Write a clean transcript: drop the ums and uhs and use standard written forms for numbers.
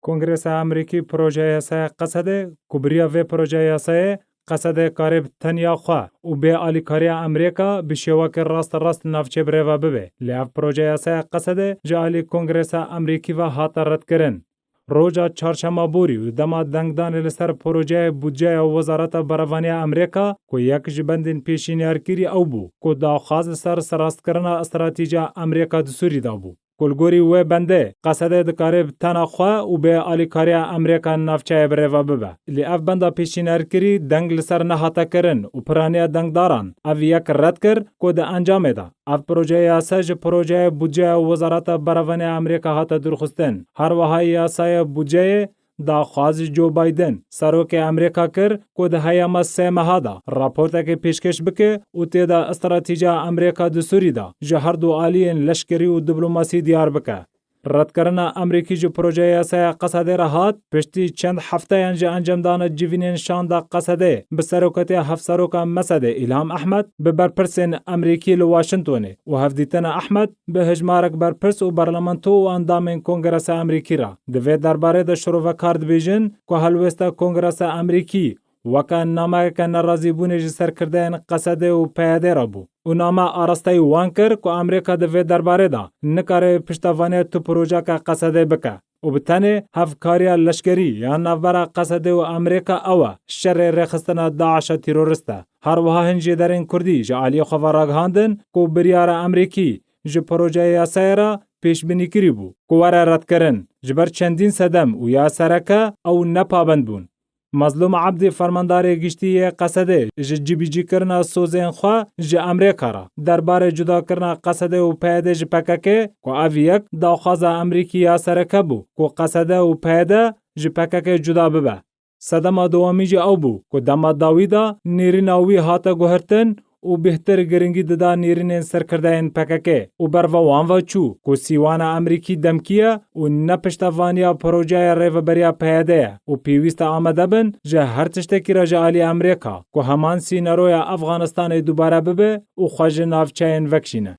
کنگرس امریکی پروژه یاسای قصده کبریا و پروژه یاسای قصده کاری تنیا خوا و به آلیکاری امریکا به شواک راست نافچه بره ببه. لیاف پروژه یاسای قصده جالی کنگرس امریکی و هات رد کرن. روزا چهارشنبه بوری و دما دنگدان لسر پروژه بودجه وزارت بروانی امریکا کو یک جبندین پیشینیارگیری او بو کو داخواست سر سراست کرنا استراتیجیا امریکا دسوری دا بو. کلگوری و بنده قصده دکاره تنها خوا و به آلیکاری امریکا نافچه بره و ببه. لی اف بنده پیشینیارگیری دنگ لسر نهاتا کرن و پرانی دنگداران او یک رد کر کو ده انجام ده. اف پروژه یاسای پروژه بودجه وزارت بروانی امریکا هات درخستن. هر وهای یاسای بودجه داخواست جو بایدن سروک امریکا کر کو ده هیام سه مهادا راپورت که پیشکش بکه او تیدا استراتیجیا امریکا دسوری دا جهر دو آلین لشکری و دیپلماسی دیار بکه. رد کردن امریکی جو پروژه یاسای قصده راحت پشتی چند هفته انجام دان جوینین شاندا قصده به سروکت هفت سروک مسده الهام احمد به برپرسین امریکی لواشنطونه و هفدیتن احمد به هجمارک برپرس و برلمانتو و اندام کنگرس امریکی را دوی درباره ده شروع و کارد بیجن که هلوستا کنگرس امریکی وکان نامه که نرازی بونه سر کردن قصده و پیاده را بو. او نامه آراسته وان کر که امریکا دوی درباره دا نکاره پشتوانه تو پروژه که قصده بکه. و بتنه هفکاریا لشکری یا نوبر قصده و امریکا اوه شر رخستنا داعش تیروریسته. هر وها هنجی در این کردی جعالی خواه راگهاندن که بریار امریکی جو پروژه یاسای را پیش بینی کری بو. که وره رد کرن جبر چندین صدم و یا سرکه او نپابند بون. مظلوم عبدی فرماندار گشتی قصده جبیجی کرنا سوزین خوا ج امریکا را درباره جدا کرنا قصده و پیاده ج پککه کو اویک داخواز امریکی یا سرکه بو کو قصده و پیاده ج پککه جدا ببه. صدما دوامی ج او بو کو دما داویدا نیریناوی هاتا گوهرتن و بهتر گرنگی ددا نیرین سرکردین پککه و بروان و چو کو سیوان امریکی دمکیه و نپشتوانیا پروژه ریوبریا پیاده و پیویست آمده بن جه هر تشتکی را جالی امریکا کو همان سیناروی افغانستان دوباره ببه و خواج نافچین وکشینه.